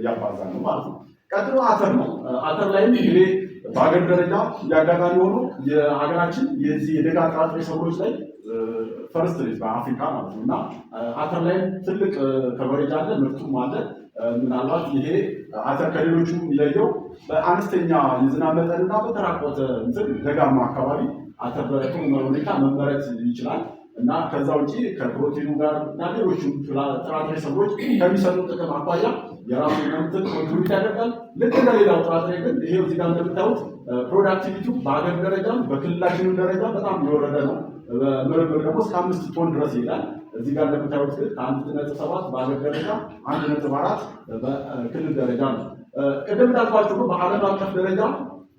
ያባዛል ነው ማለት ነው። ቀጥሎ አተር ነው። አተር ላይም እንግዲህ በሀገር ደረጃ የአጋጣሚ ሆኖ የሀገራችን የዚህ የደጋ ጥራጥሬ ሰብሎች ላይ ፈርስት ሬት በአፍሪካ ማለት ነው እና አተር ላይም ትልቅ ከቨሬጅ አለ፣ ምርቱም አለ። ምናልባት ይሄ አተር ከሌሎቹ የሚለየው በአነስተኛ የዝናብ መጠንና በተራቆተ እንትን ደጋማ አካባቢ አተር በጥሩ ሁኔታ መመረት ይችላል እና ከዛ ውጪ ከፕሮቲኑ ጋር እና ሌሎችም ጥራጥሬ ሰብሎች ከሚሰጡ ጥቅም አኳያ የራሱ ምርትን ኮንትሪቢዩት ያደርጋል። ልክ እንደሌላው ጥራጥሬ ግን ይሄው እዚህ ጋር እንደምታዩት ፕሮዳክቲቪቲው በሀገር ደረጃም በክልላችንም ደረጃ በጣም የወረደ ነው። በምርምር ደግሞ እስከ 5 ቶን ድረስ ይሄዳል። እዚህ ጋር እንደምታዩት ግን ከ1.7 በሀገር ደረጃ 1.4 በክልል ደረጃ ነው። ቅድም እንዳልኳችሁ በዓለም አቀፍ ደረጃ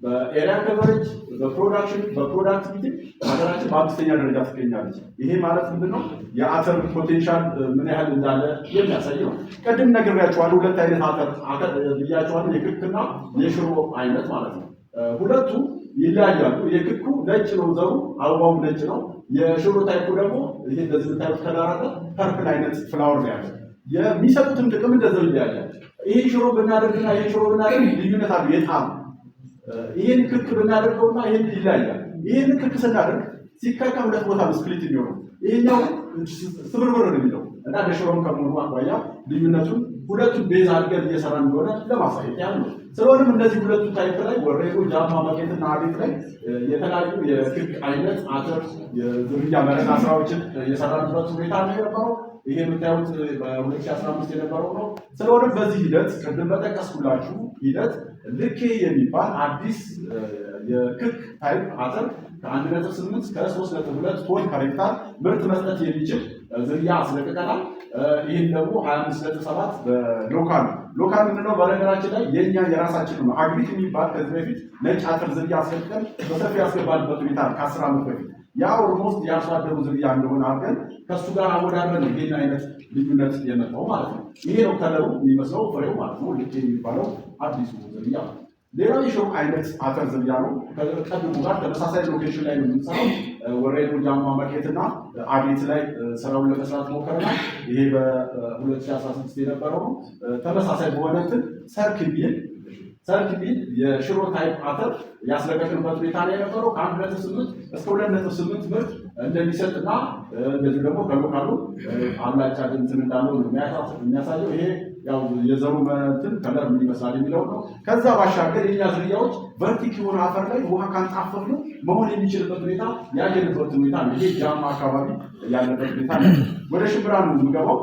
በኤሪያ ከቨሬጅ በፕሮዳክሽን በፕሮዳክቲቪቲ ሀገራችን በ5ኛ ደረጃ ትገኛለች። ይሄ ማለት ምንድነው? የአተር ፖቴንሻል ምን ያህል እንዳለ የሚያሳይ ነው። ቅድም ነግሬያችኋለሁ፣ ሁለት አይነት አተር ብያችኋለሁ፣ የክክና የሽሮ አይነት ማለት ነው። ሁለቱ ይለያያሉ። የክኩ ነጭ ነው ዘሩ፣ አበባውም ነጭ ነው። የሽሮ ታይፑ ደግሞ ይሄ እንደዚህ የምታዩት ከለር አለ፣ ፐርፕል አይነት ፍላወር ነው ያለው። የሚሰጡትም ጥቅም እንደዛው ይለያያል። ይሄ ሽሮ ብናደርግና ይሄ ሽሮ ብናደርግ ልዩነት አለው የጣም ይሄን ክክ ብናደርገውና ይሄን ይለያያል። ይሄን ክክ ስናደርግ ሲከካ ሁለት ቦታ ስፕሊት የሚሆነው ይሄኛው ስብርብር ነው የሚለው እና ለሽሮም ከመሆኑ አኳያ ልዩነቱን ሁለቱን ቤዝ አድርገን እየሰራን እንደሆነ ለማሳየት ያህል ነው። ስለሆነም እነዚህ ሁለቱ ታይፕ ላይ ወሬቱ ጃማ መቄትና አቤት ላይ የተለያዩ የክክ አይነት አተር የዝርያ መረጣ ስራዎችን የሰራንበት ሁኔታ ነው የነበረው። ይሄ የምታዩት በ2015 የነበረው ነው። ስለሆነም በዚህ ሂደት ቅድም በጠቀስኩላችሁ ሂደት ልኬ የሚባል አዲስ የክክ ታይፕ አተር ከ1.8 እስከ 3.2 ቶን ፐር ሄክታር ምርት መስጠት የሚችል ዝርያ አስለቅቀናል። ይህም ደግሞ 25.7 በሎካል ምንድነው? በነገራችን ላይ የኛ የራሳችን ነው። አግሪክ የሚባል ከዚህ በፊት ነጭ አተር ዝርያ አስለቅቀን በሰፊ ያስገባንበት ሁኔታ ከ10 ዓመት በፊት ያ ኦልሞስት የአርሶ አደሩ ዝርያ እንደሆነ አድርገን ከእሱ ጋር አወዳድረን ነው ይህን አይነት ልዩነት የመጣው ማለት ነው። ይሄ ነው ከለሩ የሚመስለው ፍሬው ማለት ነው። ልክ የሚባለው አዲሱ ዝርያ። ሌላው የሽሮ አይነት አተር ዝርያ ነው። ከቀድሞ ጋር ተመሳሳይ ሎኬሽን ላይ ነው የምንሰራው። ወሬቱ ጃማ መቄትና አቤት ላይ ስራውን ለመስራት ሞክረናል። ይሄ በ2016 የነበረው ነው። ተመሳሳይ በሆነ እንትን ሰርክ ቢል የሽሮ ታይፕ አተር ያስለቀቅንበት ሁኔታ ላይ የነበረው ከ1.8 እስከ 2.8 ምርት እንደሚሰጥና እንደዚህ ደግሞ ከሎካሉ አብላጫ እንትን እንዳለው የሚያሳየው ይሄ ያው የዘሩ እንትን ከለር ምን ይመስላል የሚለው ነው። ከዛ ባሻገር የኛ ዝርያዎች ቨርቲክ የሆነ አፈር ላይ ውሃ ካንጣፈፍ ነው መሆን የሚችልበት ሁኔታ ያየንበት ሁኔታ ነው። ይሄ ጃማ አካባቢ ያለበት ሁኔታ ነው። ወደ ሽምብራ ነው የምገባው።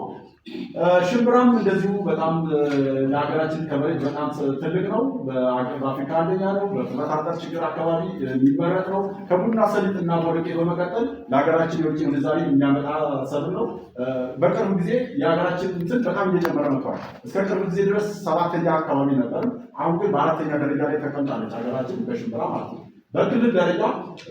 ሽምብራም እንደዚሁ በጣም ለሀገራችን ከቨሬጅ በጣም ትልቅ ነው። በአፍሪካ አንደኛ ነው። በርጥበት አጠር ችግር አካባቢ የሚመረጥ ነው። ከቡና ሰሊጥና ቦረቄ በመቀጠል ለሀገራችን የውጭ ምንዛሪ የሚያመጣ ሰብል ነው። በቅርብ ጊዜ የሀገራችን እንትን በጣም እየጨመረ መጥቷል። እስከ ቅርብ ጊዜ ድረስ 7ኛ አካባቢ ነበር። አሁን ግን በ4ኛ ደረጃ ላይ ተቀምጣለች ሀገራችን በሽምብራ ማለት ነው። በክልል ደረጃ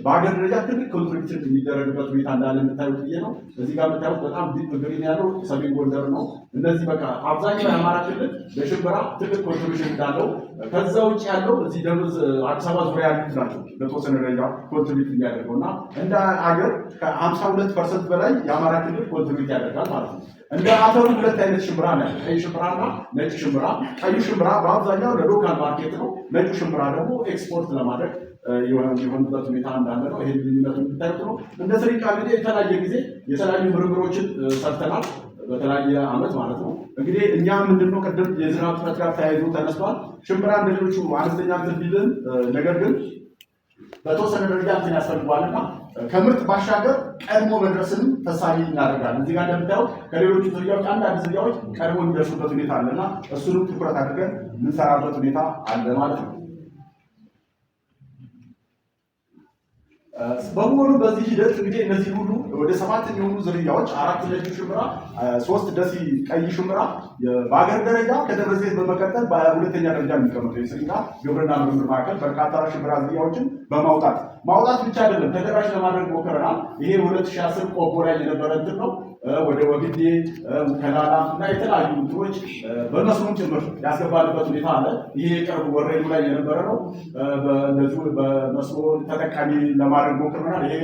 በሀገር ደረጃ ትልቅ ኮንትሪቢዩሽን የሚደረግበት ሁኔታ እንዳለ የምታዩት ብዬ ነው። እዚህ ጋር የምታዩት በጣም ዲፕ ግሪን ያለው ሰሜን ጎንደር ነው። እነዚህ በቃ አብዛኛው የአማራ ክልል በሽምብራ ትልቅ ኮንትሪቢዩሽን እንዳለው፣ ከዛ ውጭ ያለው እዚህ ደቡብ አዲስ አበባ ዙሪያ ያሉት ናቸው በተወሰነ ደረጃ ኮንትሪቢዩት የሚያደርገው እና እንደ ሀገር ከ52% በላይ የአማራ ክልል ኮንትሪቢዩት ያደርጋል ማለት ነው። እንደ አተሩ ሁለት አይነት ሽምብራ ነው፣ ቀይ ሽምብራና ነጭ ሽምብራ። ቀዩ ሽምብራ በአብዛኛው ለሎካል ማርኬት ነው። ነጩ ሽምብራ ደግሞ ኤክስፖርት ለማድረግ የሆኑበት ሁኔታ እንዳለ ነው። ይሄን ልዩነቱ የምታዩት ነው። እንደ ስሪቃ እንግዲህ የተለያየ ጊዜ የተለያዩ ምርምሮችን ሰርተናል፣ በተለያየ ዓመት ማለት ነው። እንግዲህ እኛ ምንድነው ቅድም የዝናብ እጥረት ጋር ተያይዞ ተነስቷል። ሽምብራ እንደሌሎቹ አነስተኛ እንትን ቢልም ነገር ግን በተወሰነ ደረጃ እንትን ያስፈልጓልና ከምርት ባሻገር ቀድሞ መድረስንም ተሳቢ እናደርጋለን። እዚህ ጋር እንደምታዩት ከሌሎቹ ዝርያዎች አንዳንድ ዝርያዎች ቀድሞ የሚደርሱበት ሁኔታ አለና እሱንም ትኩረት አድርገን የምንሰራበት ሁኔታ አለ ማለት ነው። በመሆኑ በዚህ ሂደት እንግዲህ እነዚህ ሁሉ ወደ 7 የሚሆኑ ዝርያዎች 4 ነጭ ሽምብራ፣ 3 ደሲ ቀይ ሽምብራ በሀገር ደረጃ ከደብረ ዘይት በመቀጠል በሁለተኛ ደረጃ የሚቀመጡ የስሪቃ ግብርና ምርምር ማዕከል በርካታ ሽምብራ ዝርያዎችን በማውጣት ብቻ አይደለም ተደራሽ ለማድረግ ሞክረናል። ይሄ 2010 ቆቦ ላይ የነበረ እንትን ነው። ወደ ወግዴ ከላላ እና የተለያዩ እንትኖች በመስኖም ጭምር ያስገባንበት ሁኔታ አለ። ይሄ የቅርብ ወረዱ ላይ የነበረ ነው። እንደዚሁ በመስኖ ተጠቃሚ ለማድረግ ሞክረናል። ይሄ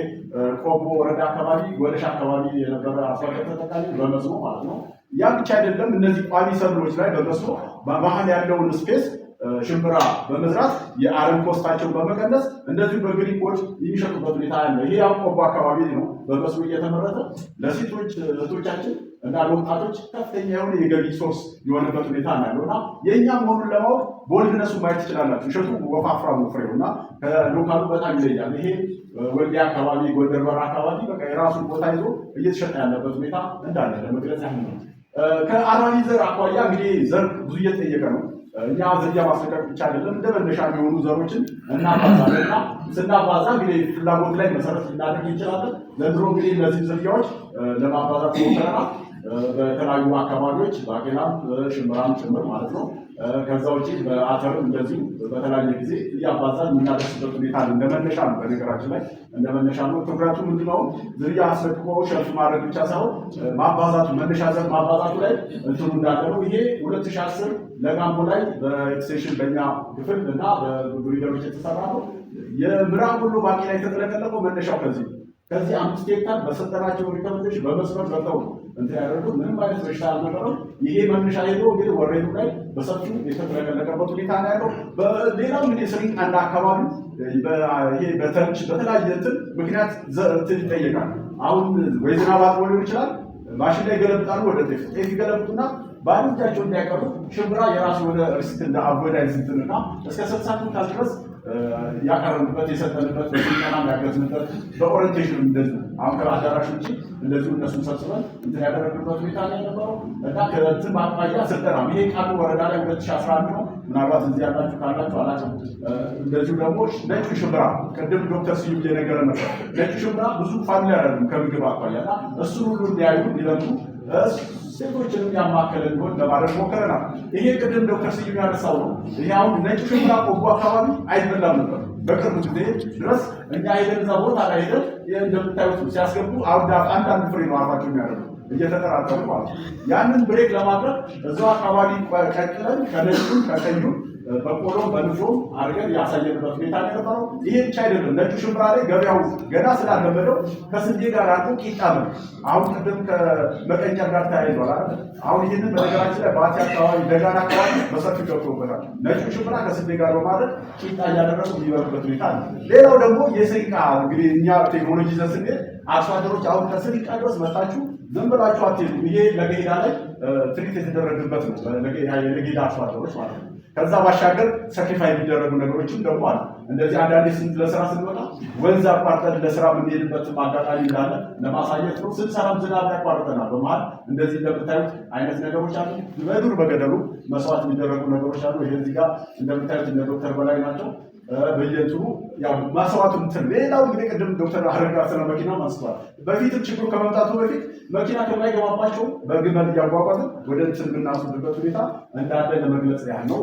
ቆቦ ወረዳ አካባቢ ወደሻ አካባቢ የነበረ አርሶ አደር ተጠቃሚ በመስኖ ማለት ነው። ያ ብቻ አይደለም። እነዚህ ቋሚ ሰብሎች ላይ በመስኖ በመሀል ያለውን ስፔስ ሽምብራ በመዝራት የአረም ኮስታቸውን በመቀነስ እንደዚሁ በግሪን ኮድ የሚሸጡበት ሁኔታ አለ። ይሄ ያው ቆቦ አካባቢ ነው በመስኖ እየተመረተ ለሴቶች እህቶቻችን እና ለወጣቶች ከፍተኛ የሆነ የገቢ ሶርስ የሆነበት ሁኔታ ያለው እና የእኛ መሆኑን ለማወቅ ቦልድነሱ ማየት ትችላላችሁ። እሸቱ ወፋፍራሙ ፍሬው እና ከሎካሉ በጣም ይለያል። ይሄ ወልዲያ አካባቢ ጎንደር በር አካባቢ በቃ የራሱን ቦታ ይዞ እየተሸጠ ያለበት ሁኔታ እንዳለ ለመግለጽ ያህል ነው። ከአራቢ ዘር አኳያ እንግዲህ ዘር ብዙ እየተጠየቀ ነው። እኛ ዝርያ ማስለቀቅ ብቻ አይደለም እንደ መነሻ የሚሆኑ ዘሮችን እናባዛለን እና ስናባዛ እንግዲህ ፍላጎት ላይ መሰረት ልናደርግ እንችላለን። ዘንድሮ እንግዲህ እነዚህ ዝርያዎች ለማባዛት ሞክረናል። በተለያዩ አካባቢዎች ባቄላም ሽምብራም ጭምር ማለት ነው። ከዛ ውጭ በአተርም እንደዚሁ በተለያየ ጊዜ እያባዛን የምናደርስበት ሁኔታ እንደ መነሻ ነው። በነገራችን ላይ እንደ መነሻ ነው። ትኩረቱ ምንድነው? ዝርያ አስለቅቆ ሸርፍ ማድረግ ብቻ ሳይሆን ማባዛቱ መነሻ ዘር ማባዛቱ ላይ እንትኑ እንዳለ ነው። ይሄ 2010 ለጋምቦ ላይ በኤክስቴንሽን በእኛ ክፍል እና በብሪደሮች የተሰራ ነው። የምዕራብ ወሎ ባቄላ የተጠለቀለቀው መነሻው ከዚህ 5 ሄክታር በሰጠናቸው ሪኮመንዴሽን በመስመር ገብተው እንትን ያደረጉት ምንም አይነት በሽታ አልነበረም። ይሄ መነሻ ሄዶ እንግዲህ ወሬዱ ላይ በሰፊው የተጠለቀለቀበት ሁኔታ ነው ያለው። በሌላው እንግዲህ ስሪንቅ አንድ አካባቢ ይሄ በተርች በተለያየ እንትን ምክንያት እንትን ይጠየቃል። አሁን ወይ ዝናብ አጥቦ ሊሆን ይችላል። ማሽን ላይ ገለብጣሉ፣ ወደ ጤፍ ይገለብጡና በአንድ እጃቸው እንዲያቀሩ ሽምብራ የራሱ የሆነ ሪስክ እንደ አቮይዳንስ እንትንና እስከ 60 ኩንታል ድረስ ያቀረብንበት የሰጠንበት በስልጠና ያገዝንበት በኦሪንቴሽን እንደዚህ አሁን ከአዳራሽ ውጭ እንደዚሁ እነሱን ሰብስበን እንትን ያደረግንበት ሁኔታ ነው የነበረው እና ከእንትን ማቋያ ስልጠና ይሄ ቃሉ ወረዳ ላይ 2011 ነው። ምናልባት እዚህ ያላችሁ ካላችሁ አላውቅም። እንደዚሁ ደግሞ ነጭ ሽምብራ ቅድም ዶክተር ስዩም እየነገረ ነበር። ነጭ ሽምብራ ብዙ ፋሚሊ ያደርጉ ከምግብ አቋያ እና እሱን ሁሉ እንዲያዩ እንዲለምዱ ሴቶችንም ያማከለ እንዲሆን ለማድረግ ሞክረናል። ይሄ ቅድም ዶክተር ስዩም ያነሳው ነው። ይሄ አሁን ነጭ ሽምብራ ቆቦ አካባቢ አይበላም ነበር። በቅርብ ጊዜ ድረስ እኛ ሄደን እዛ ቦታ ላይ ሄደን እንደምታዩት ሲያስገቡ አንዳንድ ፍሬ ነው አፋቸው የሚያደርጉ እየተጠራጠሩ ማለት ነው። ያንን ብሬክ ለማድረግ እዛው አካባቢ ቀጥለን ከነጩም ከቀዩ በቆሎም በንፎም አድርገን ያሳየንበት ሁኔታ የነበረው። ይሄ ብቻ አይደለም። ነጩ ሽምብራ ላይ ገበያው ገና ስላለመደው ከስንዴ ጋር አድርጎ ቂጣ ነው። አሁን ቅድም ከመቀኘር ጋር ተያይዟል አይደል? አሁን ይህንን በነገራችን ላይ ባቲ አካባቢ ደጋን አካባቢ በሰፊው ገብቶበታል። ነጩ ሽምብራ ከስንዴ ጋር በማድረግ ቂጣ እያደረጉ የሚበሉበት ሁኔታ ነው። ሌላው ደግሞ የስሪንቃ እንግዲህ እኛ ቴክኖሎጂ ይዘን ስንሄድ አርሶ አደሮች አሁን ከስሪንቃ ድረስ መጣችሁ ዝም ብላችሁ አትሄዱም። ይሄ ለገሄዳ ላይ ትሪት የተደረገበት ነው። ለገሄዳ አርሶ አደሮች ማለት ነው። ከዛ ባሻገር ሰክሪፋይ የሚደረጉ ነገሮችም ደግሞ አሉ። እንደዚህ አንዳንዴ ለስራ ስንወጣ ወንዝ አቋርጠን ለስራ የምንሄድበትም አጋጣሚ እንዳለ ለማሳየት ነው። ስንሰራም ዝናብ ያቋርጠናል። በመሀል እንደዚህ እንደምታዩት አይነት ነገሮች አሉ። በዱር በገደሉ መስዋዕት የሚደረጉ ነገሮች አሉ። ይሄ እዚህ ጋር እንደምታዩት እነ ዶክተር በላይ ናቸው። በየእንትኑ ያው መስዋዕቱ እንትን ሌላው እንግዲህ ቅድም ዶክተር አረጋ ስለ መኪና አንስተዋል። በፊትም ችግሩ ከመምጣቱ በፊት መኪና ከማይገባባቸው በግመል እያጓጓዝን ወደ እንትን የምናስወድበት ሁኔታ እንዳለ ለመግለጽ ያህል ነው።